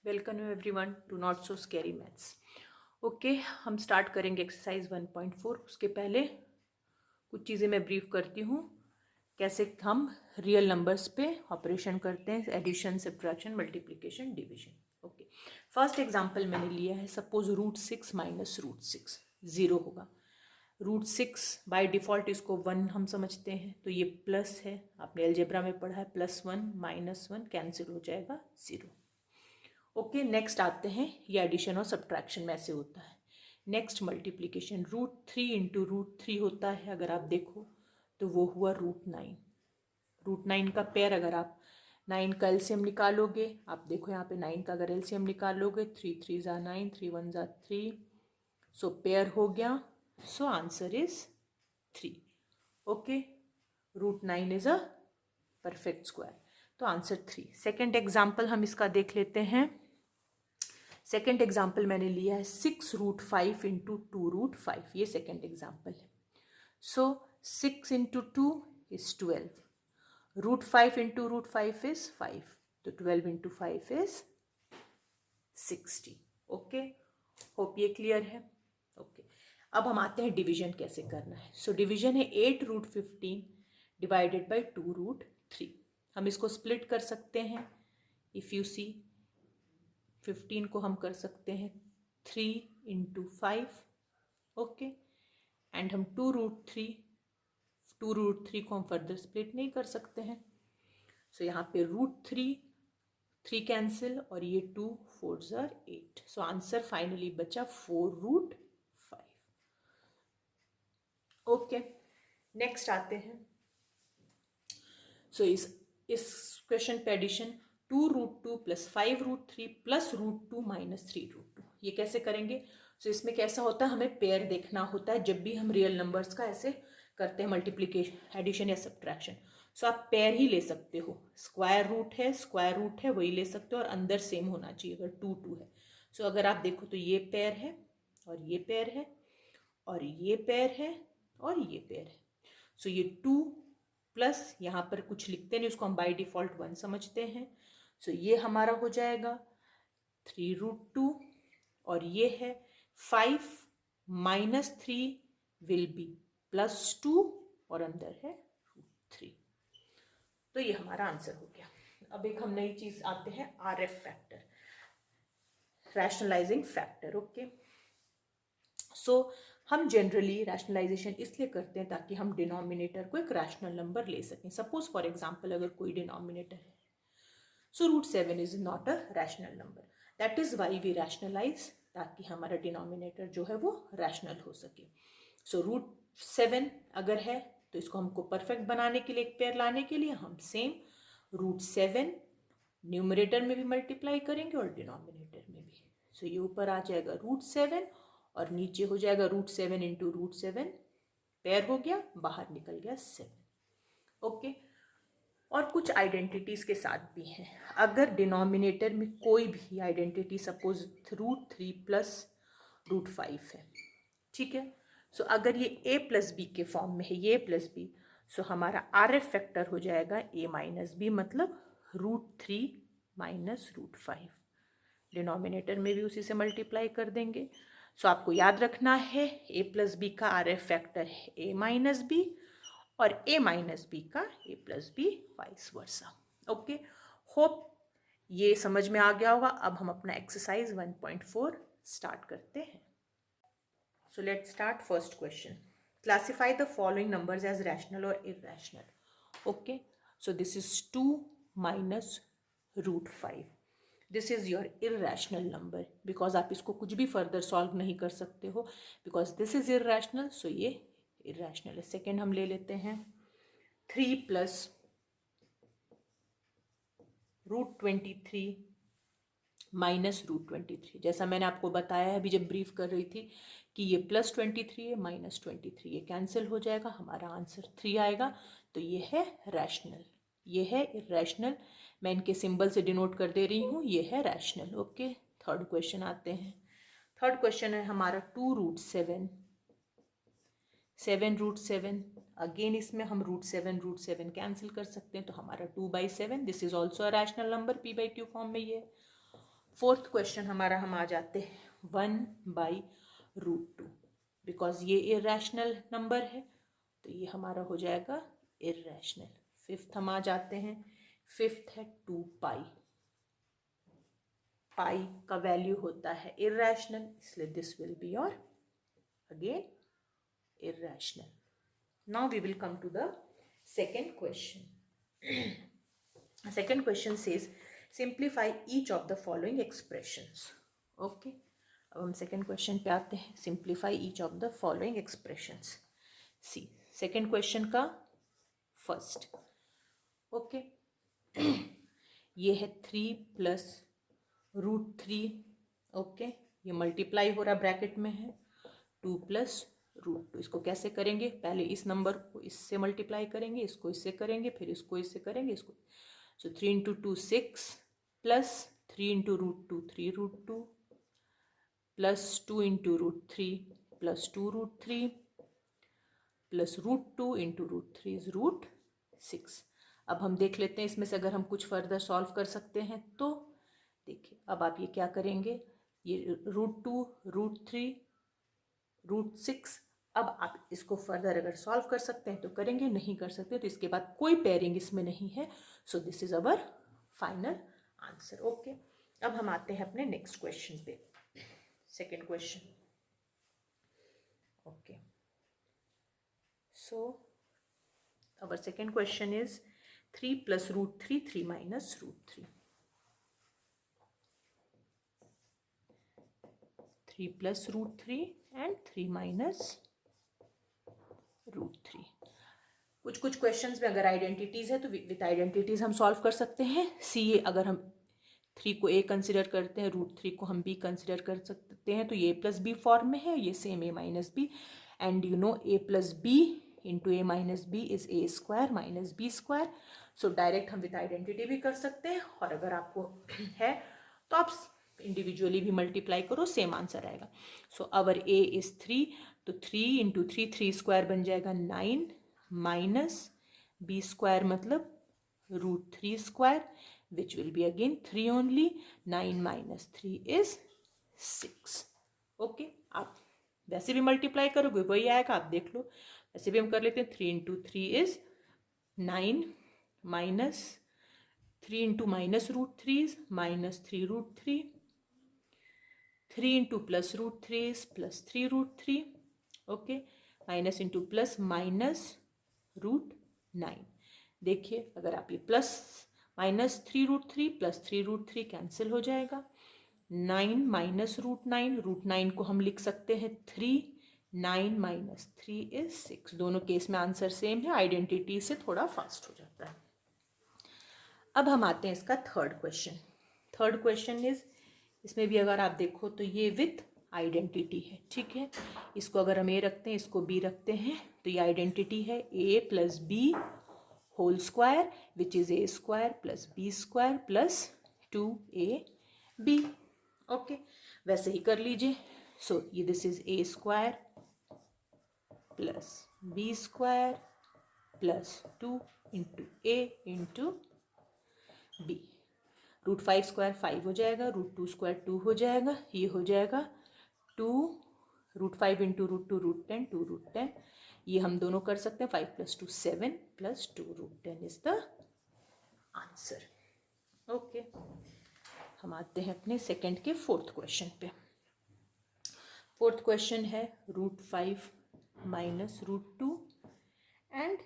Welcome everyone to not so scary maths. Okay, हम start करेंगे exercise 1.4। उसके पहले कुछ चीज़ें मैं ब्रीफ करती हूँ कैसे हम रियल नंबर्स पे ऑपरेशन करते हैं, addition, subtraction, multiplication, division. Okay, first example मैंने लिया है, सपोज √6 माइनस √6 0 होगा। √6 बाय डिफ़ॉल्ट इसको 1 हम समझते हैं, तो ये प्लस है, आपने अलजेब्रा में पढ़ा है, +1 -1 कैंसिल हो जाएगा 0। ओके, नेक्स्ट आते हैं, ये एडिशन और सब्ट्रैक्शन में ऐसे होता है। नेक्स्ट मल्टीप्लिकेशन, √3 इंटू √3 होता है, अगर आप देखो तो वो हुआ √9। √9 का पेयर, अगर आप 9 का एलसीएम निकालोगे, आप देखो यहाँ पे 9 का अगर एलसीएम निकालोगे, 3 3 ज़ा 9, 3 1 ज़ा 3, सो पेयर हो गया, so answer is 3। Okay, √9 is a perfect square, तो आंसर 3। सेकेंड एग्जाम्पल हम इसका देख लेते हैं। सेकेंड एग्जाम्पल मैंने लिया है 6√5 इंटू 2√5, ये सेकेंड एग्जाम्पल है। सो 6 इंटू 2 इज 12, √5 इंटू √5 इज 5, तो 12 इंटू 5 इज 60। ओके, होप ये क्लियर है। ओके, अब हम आते हैं डिवीजन कैसे करना है। सो डिवीजन है 8√15 डिवाइडेड बाई 2√3। हम इसको स्प्लिट कर सकते हैं। इफ़ यू सी 15 को हम कर सकते हैं 3 इंटू 5। ओके, एंड हम 2√3 को हम फर्दर स्प्लिट नहीं कर सकते हैं। सो यहाँ पे √3 कैंसिल, और ये 2 4 ज़ार 8, सो आंसर फाइनली बचा 4√5। ओके, नेक्स्ट आते हैं। सो इस क्वेश्चन पे एडिशन 2√2 प्लस 5√3 प्लस √2 माइनस 3√2, ये कैसे करेंगे। सो इसमें कैसा होता है, हमें पेयर देखना होता है जब भी हम रियल नंबर्स का ऐसे करते हैं मल्टीप्लिकेशन, एडिशन या सब्ट्रैक्शन। सो आप पेयर ही ले सकते हो, स्क्वायर रूट है वही ले सकते हो, और अंदर सेम होना चाहिए अगर 2 2 है। सो अगर आप देखो तो ये पेयर है और ये पेयर है और ये पेयर है और ये पेयर है। सो ये 2 प्लस यहाँ पर कुछ लिखते नहीं, उसको हम बाय डिफॉल्ट 1 समझते हैं। सो ये हमारा हो जाएगा 3√2, और ये है 5 माइनस 3 विल बी +2, और अंदर है √3। तो ये हमारा आंसर हो गया। अब एक हम नई चीज आते हैं, RF factor, rationalising factor. Okay, so हम जनरली रैशनलाइजेशन इसलिए करते हैं ताकि हम डिनोमिनेटर को एक रैशनल नंबर ले सकें। सपोज फॉर एग्जांपल अगर कोई डिनोमिनेटर है, so √7 is not a rational number, that is why we rationalise, ताकि हमारा डिनोमिनेटर जो है वो रैशनल हो सके। सो √7 अगर है तो इसको हमको परफेक्ट बनाने के लिए, एक पेयर लाने के लिए हम सेम √7 न्यूमरेटर में भी मल्टीप्लाई करेंगे और डिनोमिनेटर में भी। सो ये ऊपर आ जाएगा √7 और नीचे हो जाएगा √7 इंटू √7, पेयर हो गया, बाहर निकल गया 7। ओके, और कुछ आइडेंटिटीज के साथ भी हैं। अगर डिनोमिनेटर में कोई भी आइडेंटिटी, सपोज √3 प्लस √5 है, ठीक है। सो अगर ये a प्लस बी के फॉर्म में है, ये प्लस बी, सो हमारा RF फैक्टर हो जाएगा a माइनस बी, मतलब √3 माइनस √5। डिनोमिनेटर में भी उसी से मल्टीप्लाई कर देंगे। सो आपको याद रखना है a प्लस बी का RF फैक्टर है a माइनस बी, और a माइनस बी का a plus B, vice versa. Okay, hope ये समझ में आ गया होगा। अब हम अपना एक्सरसाइज 1.4 स्टार्ट करते हैं। So let's start first question. Classify the following numbers as rational or irrational. Okay, so this is 2 minus √5. This is your irrational number because आप इसको कुछ भी further solve नहीं कर सकते हो, because this is irrational, so ये irrational है। Second हम ले लेते हैं 3 plus √23 माइनस √23। जैसा मैंने आपको बताया है अभी जब ब्रीफ कर रही थी कि ये +23 है, -23, ये कैंसिल हो जाएगा, हमारा आंसर 3 आएगा। तो ये है रैशनल, ये है इरेशनल। मैं इनके सिंबल से डिनोट कर दे रही हूँ, ये है रैशनल। ओके, थर्ड क्वेश्चन आते हैं। थर्ड क्वेश्चन है हमारा 2√7, 7√7। अगेन इसमें हम √7 कैंसिल कर सकते हैं, तो हमारा 2/7, this is also a rational number, p/q form में ये। फोर्थ क्वेश्चन हमारा, हम आ जाते हैं 1/√2, बिकॉज ये इरेशनल नंबर है तो ये हमारा हो जाएगा इरेशनल। फिफ्थ हम आ जाते हैं, फिफ्थ है 2π। पाई का वैल्यू होता है इरेशनल, इसलिए this will be your again irrational. Now we will come to the second question. Second question says simplify each of the following expressions. Okay, अब हम second question पे आते हैं, simplify each of the following expressions. See, second question का first. Okay, ये है 3+√3. Okay, ये multiply हो रहा ब्रैकेट में है 2+√2. इसको कैसे करेंगे, पहले इस नंबर को इससे मल्टीप्लाई करेंगे, इसको इससे करेंगे, फिर इसको इससे करेंगे, इसको। सो 3 × 2 6 plus 3 × √2 3√2 plus 2 × √3 plus 2√3 plus √2 × √3 is √6. अब हम देख लेते हैं इसमें से अगर हम कुछ फर्दर सॉल्व कर सकते हैं तो। देखिए अब आप ये क्या करेंगे, ये √2 √3 √6, अब आप इसको फर्दर अगर सॉल्व कर सकते हैं तो करेंगे, नहीं कर सकते तो इसके बाद कोई पेयरिंग इसमें नहीं है. So this is our final answer. Okay, अब हम आते हैं अपने नेक्स्ट क्वेश्चन पे, second question. Okay, so our second question is 3 + √3 3 - √3. 3 + √3 and 3 - √3. कुछ क्वेश्चंस में अगर आइडेंटिटीज है तो विथ आइडेंटिटीज हम सॉल्व कर सकते हैं. सी, अगर हम 3 को a कंसिडर करते हैं, √3 को हम b कंसिडर कर सकते हैं, तो ये a + b फॉर्म में है, ये same a - b, and you know a + b × a - b is a² - b². So direct हम विथ आइडेंटिटी भी कर सकते हैं, और अगर आपको है तो आप इंडिविजुअली भी मल्टीप्लाई करो, सेम आंसर आएगा. सो अवर a इज 3, तो 3 × 3 3² बन जाएगा 9 माइनस b² मतलब √3², which will be again 3 only. 9 - 3 is 6. Okay, आप वैसे भी मल्टीप्लाई करोगे वही आएगा, आप देख लो. वैसे भी हम कर लेते हैं. 3 × 3 is 9 minus 3 × -√3 is -3√3. 3 × +√3 is +3√3. Okay, minus into plus -√9. देखिए अगर आप ये प्लस -3√3 + 3√3 कैंसिल हो जाएगा. 9 - √9, √9 को हम लिख सकते हैं 3. 9 - 3 इज 6. दोनों केस में आंसर सेम है, आइडेंटिटी से थोड़ा फास्ट हो जाता है. अब हम आते हैं इसका third question. Third question is, इसमें भी अगर आप देखो तो ये विथ आइडेंटिटी है. ठीक है, इसको अगर हम a रखते हैं, इसको b रखते हैं, तो ये आइडेंटिटी है a + b whole square which is a² + b² + 2ab. Okay, वैसे ही कर लीजिए. सो ये this is a² + b² + 2 × a × b. √5² 5 हो जाएगा, √2² 2 हो जाएगा, ये हो जाएगा 2. √5 × √2 √10 2 √10. ये हम दोनों कर सकते हैं. 5 + 2 7 + 2 √10 इज द आंसर. ओके, हम आते हैं अपने सेकंड के फोर्थ क्वेश्चन पे. फोर्थ क्वेश्चन है √5 - √2 and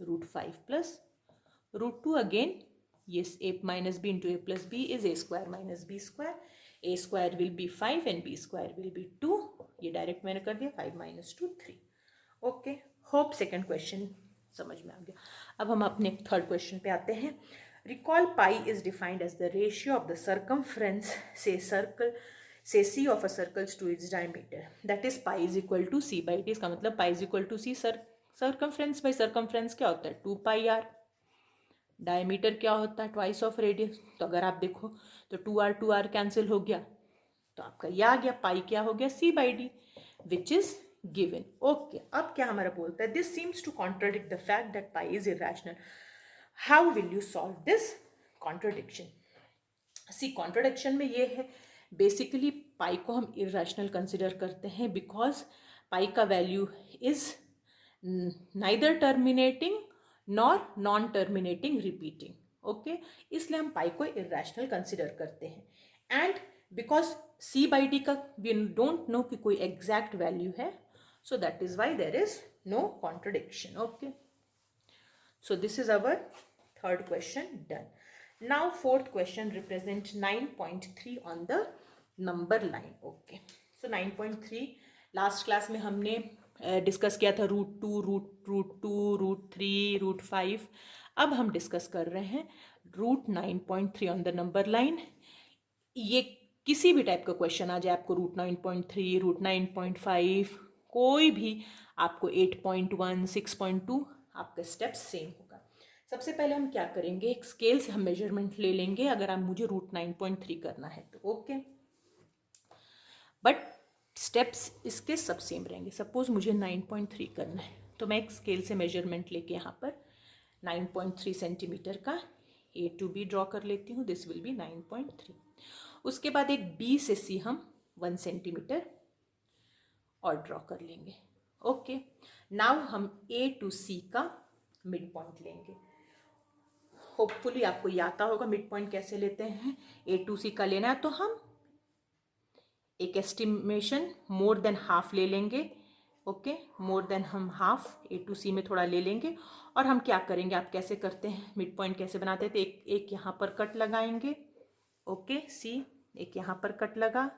√5 + √2. Again yes, a - b × a + b is a² - b². a² will be 5 and b² will be 2. ये डायरेक्ट मैंने कर दिया. 5 - 2 3. ओके, होप सेकेंड क्वेश्चन समझ में आ गया. अब हम अपने थर्ड क्वेश्चन पे आते हैं. Recall pi is defined as the ratio of the circumference से c of a circles to its diameter. That is pi is equal to c/d. इसका मतलब pi is equal to c. Circumference by circumference क्या होता है? 2πr. Diameter क्या होता है? Twice of radius. तो अगर आप देखो तो 2r कैंसिल हो गया, तो आपका ये आ गया. पाई क्या हो गया? c/d, which is given. Okay, अब क्या हमारा बोलता है? This seems to contradict the fact that pi is irrational. How will you solve this contradiction? See contradiction में ये है, बेसिकली पाई को हम इरेशनल कंसिडर करते हैं बिकॉज पाई का value is neither terminating nor non terminating repeating, okay, इसलिए हम पाई को इरेशनल कंसिडर करते हैं। And because C by D का वी डोंट नो कि कोई एग्जैक्ट वैल्यू है, so that is why there is no contradiction. Okay, so this is our third question done. Now fourth question represent 9.3 on the number line. Okay, so 9.3 last class में हमने discuss किया था root two, root 3, root 5। अब हम discuss कर रहे हैं root 9.3 on the number line. ये किसी भी टाइप का क्वेश्चन आ जाए, आपको रूट 9.3, रूट 9.5, कोई भी, आपको 8.1, 6.2, आपका स्टेप सेम होगा। सबसे पहले हम क्या करेंगे, एक स्केल से हम मेजरमेंट ले लेंगे अगर आप मुझे रूट 9.3 करना है तो, ओके, बट स्टेप्स इसके सब सेम रहेंगे। सपोज मुझे 9.3 करना है तो मैं एक स्केल से मेजरमेंट लेके यहाँ पर 9.3 सेंटीमीटर का ए टू बी ड्रॉ कर लेती हूँ, दिस विल बी 9.3। उसके बाद एक बी से सी हम 1 सेंटीमीटर और ड्रॉ कर लेंगे। ओके, नाउ हम ए टू सी का मिड पॉइंट लेंगे। होपफुली आपको ये आता होगा मिड पॉइंट कैसे लेते हैं। ए टू सी का लेना है तो हम एक एस्टिमेशन मोर देन हाफ ले लेंगे। ओके, मोर देन हम हाफ ए टू सी में थोड़ा ले लेंगे और हम क्या करेंगे, आप कैसे करते हैं, मिड पॉइंट कैसे बनाते हैं, तो एक यहाँ पर कट लगाएंगे। ओके, सी एक यहाँ पर कट लगा,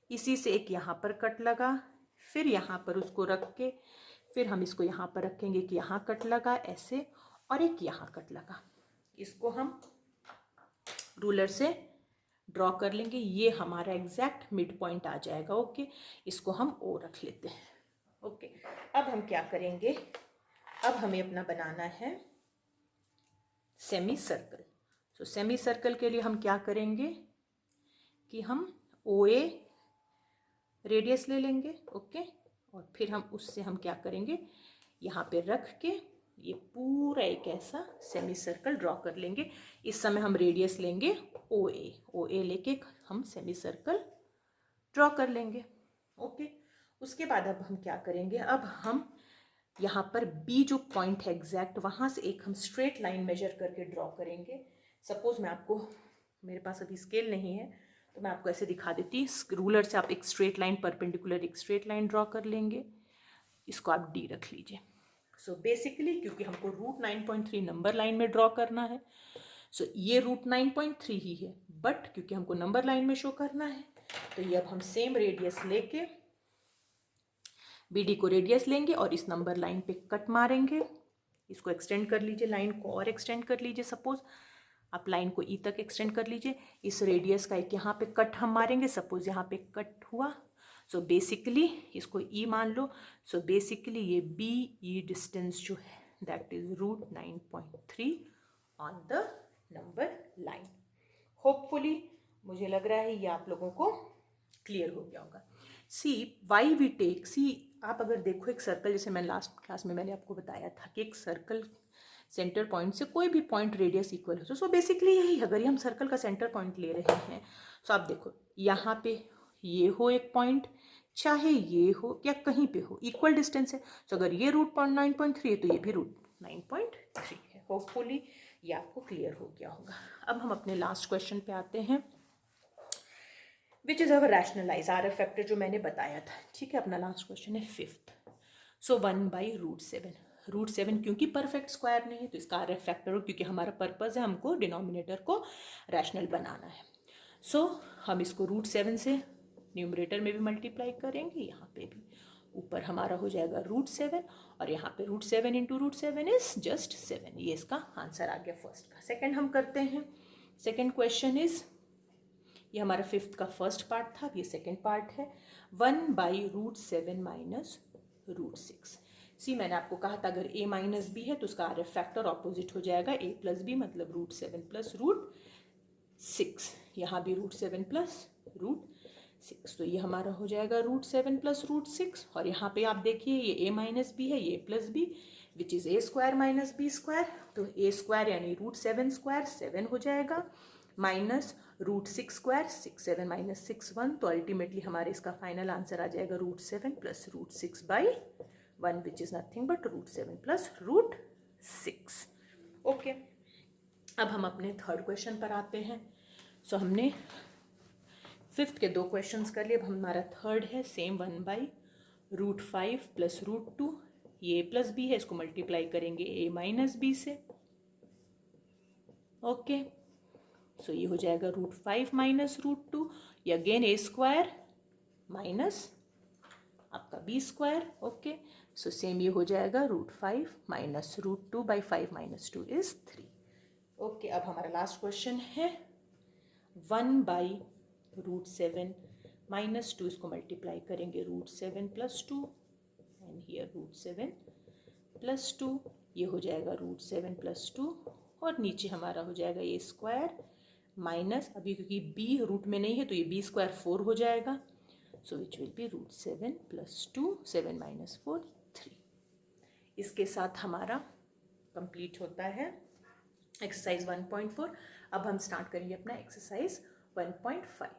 इसी से एक यहाँ पर कट लगा, फिर यहाँ पर उसको रख के फिर हम इसको यहाँ पर रखेंगे कि यहाँ कट लगा ऐसे, और एक यहाँ कट लगा। इसको हम रूलर से ड्रॉ कर लेंगे, ये हमारा एग्जैक्ट मिड पॉइंट आ जाएगा। ओके, इसको हम ओ रख लेते हैं। ओके, अब हम क्या करेंगे, अब हमें अपना बनाना है सेमी सर्कल। सो सेमी सर्कल के लिए हम क्या करेंगे कि हम ओ ए रेडियस ले लेंगे। ओके, और फिर हम उससे हम क्या करेंगे, यहाँ पे रख के ये पूरा एक ऐसा सेमी सर्कल ड्रॉ कर लेंगे। इस समय हम रेडियस लेंगे ओ ए लेके हम सेमी सर्कल ड्रॉ कर लेंगे। ओके, उसके बाद अब हम क्या करेंगे, अब हम यहाँ पर बी जो पॉइंट है एग्जैक्ट, वहाँ से एक हम स्ट्रेट लाइन मेजर करके ड्रॉ करेंगे। सपोज मैं आपको, मेरे पास अभी स्केल नहीं है तो मैं आपको ऐसे दिखा देती, रूलर से आप एक स्ट्रेट लाइन परपेंडिकुलर एक स्ट्रेट लाइन ड्रॉ कर लेंगे, इसको आप डी रख लीजिए। सो बेसिकली क्योंकि हमको रूट 9.3 नंबर लाइन में ड्रॉ करना है, सो ये रूट 9.3 ही है, बट क्योंकि हमको नंबर लाइन में शो करना है तो ये अब हम सेम रेडियस लेके बी डी को रेडियस लेंगे और इस नंबर लाइन पे कट मारेंगे। इसको एक्सटेंड कर लीजिए, लाइन को और एक्सटेंड कर लीजिए, सपोज आप लाइन को ई तक एक्सटेंड कर लीजिए। इस रेडियस का एक यहाँ पे कट हम मारेंगे, सपोज यहाँ पे कट हुआ, सो बेसिकली इसको ई मान लो। सो बेसिकली ये बी ई डिस्टेंस जो है that is root 9.3 on the number line. Hopefully मुझे लग रहा है ये आप लोगों को क्लियर हो गया होगा। सी वाई वी टेक, सी आप अगर देखो एक सर्कल, जैसे मैं लास्ट क्लास में मैंने आपको बताया था कि एक सर्कल सेंटर पॉइंट से कोई भी पॉइंट रेडियस इक्वल हो, सो बेसिकली यही, अगर ये हम सर्कल का सेंटर पॉइंट ले रहे हैं, सो आप देखो यहाँ पे ये हो एक पॉइंट, चाहे ये हो या कहीं पे हो, इक्वल डिस्टेंस है। सो अगर ये रूट 9.3 है तो ये भी रूट 9.3 है। होपफुली ये आपको क्लियर हो गया होगा। अब हम अपने लास्ट क्वेश्चन पे आते हैं, which is our rationalise R F factor जो मैंने बताया था। ठीक है, अपना लास्ट क्वेश्चन है फिफ्थ। सो 1/√7, √7 क्योंकि परफेक्ट स्क्वायर नहीं है तो इसका आर एफ फैक्टर हो, क्योंकि हमारा पर्पज़ है हमको डिनोमिनेटर को रैशनल बनाना है। सो हम इसको √7 से न्यूमरेटर में भी मल्टीप्लाई करेंगे, यहाँ पे भी ऊपर हमारा हो जाएगा √7 और यहाँ पे √7 इंटू √7 इज जस्ट 7। ये इसका आंसर आ गया फर्स्ट का। सेकेंड हम करते हैं, सेकेंड क्वेश्चन इज, ये हमारा फिफ्थ का फर्स्ट पार्ट था, ये सेकेंड पार्ट है। 1/√7 माइनस √6। सी मैंने आपको कहा था अगर a माइनस बी है तो उसका आर एफ फैक्टर ऑपोजिट हो जाएगा, a प्लस बी मतलब √7 प्लस √6। यहाँ भी √7 प्लस √6, तो ये हमारा हो जाएगा √7 प्लस √6। और यहाँ पे आप देखिए ये a माइनस बी है, ये plus B which is a² minus b², तो a² यानी √7² 7 हो जाएगा, माइनस रूट 6 स्क्वायर 6 7 माइनस 6 1, तो अल्टीमेटली हमारे इसका फाइनल आंसर आ जाएगा root 7 plus root 6 by 1 which is nothing but root 7 plus root 6। Okay, अब हम अपने थर्ड क्वेश्चन पर आते हैं। सो हमने फिफ्थ के 2 क्वेश्चंस कर लिए, अब हमारा थर्ड है same 1 by root 5 plus root 2, ये ए प्लस बी है, इसको मल्टीप्लाई करेंगे ए माइनस बी से। ओके, सो ये हो जाएगा रूट 5 माइनस रूट 2, ये अगेन ए स्क्वायर माइनस आपका B square. Okay, so same ये हो जाएगा root 5 minus root 2 by 5 minus 2 is 3। Okay, अब हमारा लास्ट क्वेश्चन है 1 बाई रूट 7 माइनस 2, इसको मल्टीप्लाई करेंगे root 7 plus 2 and here root 7 plus 2, ये हो जाएगा रूट 7 प्लस 2 और नीचे हमारा हो जाएगा ए स्क्वायर माइनस, अभी क्योंकि बी रूट में नहीं है तो ये बी स्क्वायर 4 हो जाएगा, so which will be root 7 plus 2 7 minus 4 3। इसके साथ हमारा कंप्लीट होता है एक्सरसाइज 1.4। अब हम स्टार्ट करेंगे अपना एक्सरसाइज 1.5।